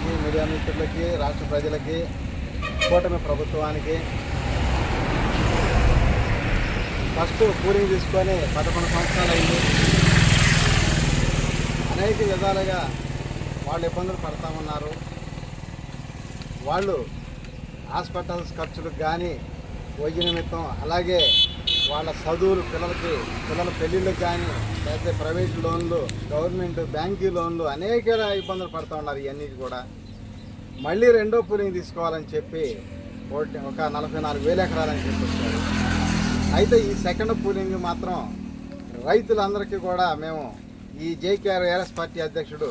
అందరికీ, మీడియా మిత్రులకి, రాష్ట్ర ప్రజలకి, కూటమి ప్రభుత్వానికి ఫస్ట్ కూలింగ్ తీసుకొని 11 సంవత్సరాలు అయింది. అనేక విధాలుగా వాళ్ళు ఇబ్బందులు పడతా ఉన్నారు. వాళ్ళు హాస్పిటల్స్ ఖర్చులకు కానీ, వైద్య నిమిత్తం, అలాగే వాళ్ళ చదువులు పిల్లల పెళ్ళిళ్ళకి కానీ, లేకపోతే ప్రైవేట్ లోన్లు, గవర్నమెంట్ బ్యాంకీ లోన్లు అనేక ఇబ్బందులు పడుతూ ఉన్నారు. ఇవన్నీ కూడా మళ్ళీ రెండో పూలింగ్ తీసుకోవాలని చెప్పి ఒక 44,000 ఎకరాలని చెప్పి వచ్చారు. అయితే ఈ సెకండ్ పూలింగ్ మాత్రం రైతులందరికీ కూడా మేము ఈ జేకేఆర్ఎస్ పార్టీ అధ్యక్షుడు,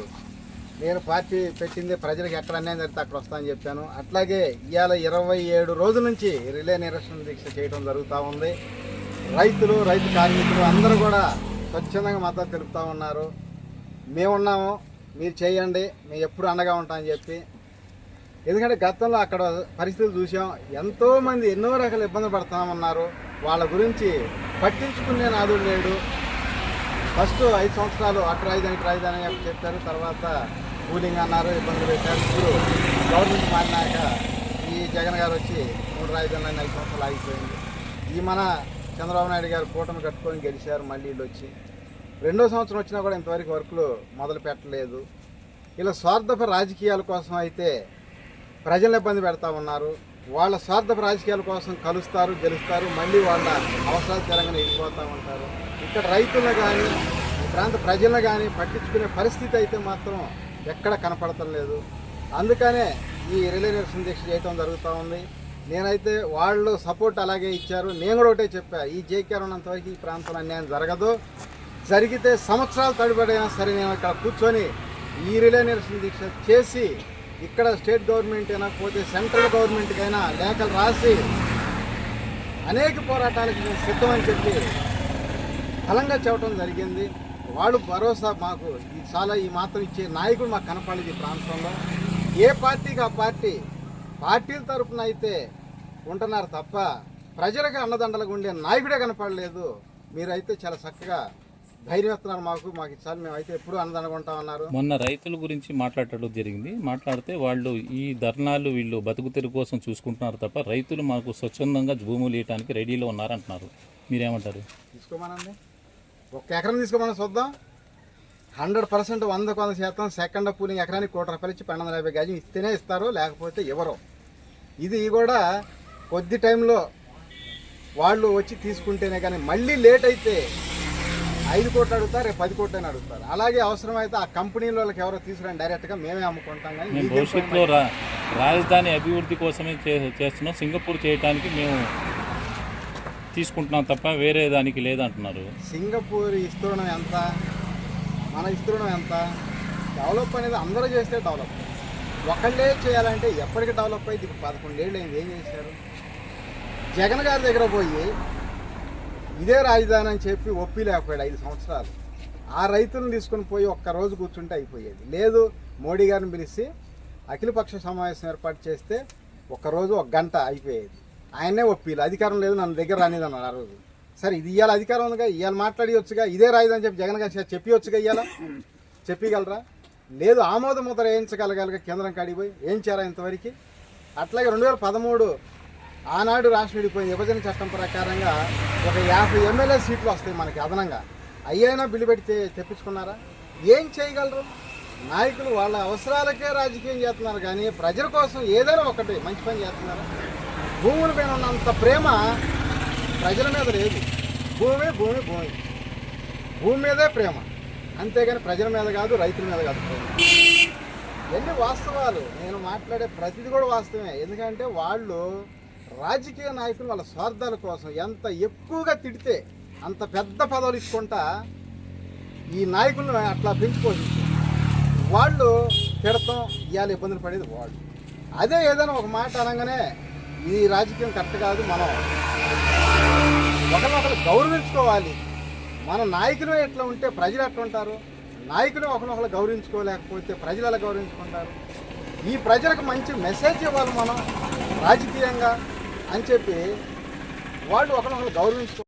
నేను పార్టీ పెట్టింది ప్రజలకు ఎక్కడ అన్యాయం జరిగితే అక్కడ వస్తానని చెప్పాను. అట్లాగే ఇవాళ 27 రోజుల నుంచి రిలే నిరసన దీక్ష చేయడం జరుగుతూ ఉంది. రైతు కార్మికులు అందరూ కూడా స్వచ్ఛందంగా మద్దతు తెలుపుతూ ఉన్నారు. మేమున్నాము, మీరు చేయండి, మేము ఎప్పుడు అండగా ఉంటామని చెప్పి. ఎందుకంటే గతంలో అక్కడ పరిస్థితులు చూసాం, ఎంతోమంది ఎన్నో రకాల ఇబ్బందులు పడుతున్నామన్నారు. వాళ్ళ గురించి పట్టించుకునే నాదుడు లేడు. ఫస్ట్ 5 సంవత్సరాలు అటు రాజధాని అని చెప్పారు, తర్వాత కూలింగ్ అన్నారు, ఇబ్బందులు పెట్టారు. ఇప్పుడు గవర్నమెంట్ మారినాక ఈ జగన్ గారు వచ్చి 3 రాజధానులు 5 సంవత్సరాలు ఆగిపోయింది. ఈ మన చంద్రబాబు నాయుడు గారు కూటమి కట్టుకొని గెలిచారు. మళ్ళీ వీళ్ళు వచ్చి 2వ సంవత్సరం వచ్చినా కూడా ఇంతవరకు వర్కులు మొదలు పెట్టలేదు. ఇలా స్వార్థప రాజకీయాల కోసం అయితే ప్రజలను ఇబ్బంది పెడతా ఉన్నారు. వాళ్ళ స్వార్థప రాజకీయాల కోసం కలుస్తారు, గెలుస్తారు, మళ్ళీ వాళ్ళ అవసరాలు తెలంగాణ వెళ్ళిపోతూ ఉంటారు. ఇక్కడ రైతులను కానీ, ఈ ప్రాంత ప్రజలను కానీ పట్టించుకునే పరిస్థితి అయితే మాత్రం ఎక్కడ కనపడటం లేదు. అందుకనే ఈ రిలే నిరసన దీక్ష చేయడం జరుగుతూ ఉంది. నేనైతే వాళ్ళు సపోర్ట్ అలాగే ఇచ్చారు. నేను కూడా ఒకటే చెప్పా, ఈ జేకేఆర్ ఉన్నంతవరకు ఈ ప్రాంతంలో అన్యాయం జరగదు. జరిగితే సంవత్సరాలు తడిపడైనా సరే నేను ఇక్కడ కూర్చొని ఈ రిలే నిరసన దీక్ష చేసి ఇక్కడ స్టేట్ గవర్నమెంట్ అయినా, పోతే సెంట్రల్ గవర్నమెంట్కైనా లేఖలు రాసి అనేక పోరాటాలకు నేను సిద్ధమని చెప్పి బలంగా చెప్పడం జరిగింది. వాళ్ళు భరోసా మాకు చాలా ఈ మాత్రం ఇచ్చే నాయకుడు మాకు కనపడలేదు ఈ ప్రాంతంలో. ఏ పార్టీకి ఆ పార్టీల తరఫున అయితే ఉంటున్నారు తప్ప ప్రజలకు అండదండలుగా ఉండే నాయకుడే కనపడలేదు. మీరైతే చాలా చక్కగా ధైర్యం ఇస్తున్నారు మాకు ఇచ్చారు, మేమైతే ఎప్పుడు అన్నదండగా ఉంటామన్నారు. మొన్న రైతుల గురించి మాట్లాడటం జరిగింది. మాట్లాడితే వాళ్ళు ఈ ధర్నాలు వీళ్ళు బతుకు తెరువు కోసం చూసుకుంటున్నారు తప్ప రైతులు మాకు స్వచ్ఛందంగా భూములు ఇవ్వడానికి రెడీలో ఉన్నారంటున్నారు. మీరేమంటారు? తీసుకోమనండి, 1 ఎకరం తీసుకోమని చూద్దాం. 100% 100% సెకండ్ పూలింగ్ ఎకరానికి ₹1,00,000 ఇచ్చి 1250 గజం ఇస్తేనే ఇస్తారు, లేకపోతే ఎవరు. ఇది కూడా కొద్ది టైంలో వాళ్ళు వచ్చి తీసుకుంటేనే కానీ, మళ్ళీ లేట్ అయితే 5 కోట్లు అడుగుతారు, రేపు 10 కోట్లు అని అడుగుతారు. అలాగే అవసరమైతే ఆ కంపెనీల వాళ్ళకి ఎవరో తీసుకురండి, డైరెక్ట్గా మేమే అమ్ముకుంటాం. కానీ భవిష్యత్తులో రాజధాని అభివృద్ధి కోసమే చేస్తున్నాం, సింగపూర్ చేయడానికి మేము తీసుకుంటున్నాం తప్ప వేరే దానికి లేదంటున్నారు. సింగపూర్ విస్తీర్ణం ఎంత, మన విస్తీర్ణం ఎంత? డెవలప్ అనేది అందరూ చేస్తే డెవలప్, ఒకళ్ళే చేయాలంటే ఎప్పటికీ డెవలప్ అయితే. ఇప్పుడు 11 ఏళ్ళు అయింది, ఏం చేశారు? జగన్ గారి దగ్గర పోయి ఇదే రాజధాని అని చెప్పి ఒప్పిలేకపోయాడు 5 సంవత్సరాలు. ఆ రైతులను తీసుకుని పోయి ఒక్కరోజు కూర్చుంటే అయిపోయేది. లేదు, మోడీ గారిని పిలిచి అఖిలపక్ష సమావేశం ఏర్పాటు చేస్తే ఒక్కరోజు 1 గంట అయిపోయేది. ఆయనే ఒప్పిలు, అధికారం లేదు, నన్ను దగ్గర రానిది అన్నాడు ఆ రోజు. సరే, ఇది ఇవాళ అధికారం ఉందిగా, ఇవాళ మాట్లాడియొచ్చుగా, ఇదే రాజధాని చెప్పి జగన్ గారు చెప్పివచ్చుగా, ఇవాళ చెప్పగలరా? లేదు, ఆమోద ముద్ర వేయించగలగాలిగా కేంద్రం కాడికి పోయి. ఏం చేయాలా ఇంతవరకు? అట్లాగే 2013 ఆనాడు రాష్ట్రం విడిపోయింది. విభజన చట్టం ప్రకారంగా ఒక 50 ఎమ్మెల్యే సీట్లు వస్తాయి మనకి అదనంగా. అయ్యైనా బిల్లు పెట్టి తెప్పించుకున్నారా? ఏం చేయగలరు? నాయకులు వాళ్ళ అవసరాలకే రాజకీయం చేస్తున్నారు, కానీ ప్రజల కోసం ఏదైనా ఒకటి మంచి పని చేస్తున్నారు. భూముల మీద ఉన్నంత ప్రేమ ప్రజల మీద లేదు. భూమి మీదే ప్రేమ, అంతేగాని ప్రజల మీద కాదు, రైతుల మీద కాదు ప్రేమ. ఎన్ని వాస్తవాలు, నేను మాట్లాడే ప్రతిదీ కూడా వాస్తవమే. ఎందుకంటే వాళ్ళు రాజకీయ నాయకులు వాళ్ళ స్వార్థాల కోసం ఎంత ఎక్కువగా తిడితే అంత పెద్ద పదవులు ఇచ్చుకుంటా ఈ నాయకులను అట్లా పెంచుకోవచ్చు. వాళ్ళు తిడతాం, ఇవాళ ఇబ్బందులు పడేది వాళ్ళు. అదే ఏదైనా ఒక మాట అనగానే ఈ రాజకీయం కరెక్ట్ కాదు, మనం ఒకరినొకరు గౌరవించుకోవాలి. మన నాయకులు ఎట్లా ఉంటే ప్రజలు ఎట్లా ఉంటారు? నాయకులు ఒకరినొకరు గౌరవించుకోలేకపోతే ప్రజలు ఎలా గౌరవించుకుంటారు? ఈ ప్రజలకు మంచి మెసేజ్ ఇవ్వాలి మనం రాజకీయంగా అని చెప్పి వాళ్ళు ఒకరినొకరు గౌరవించుకో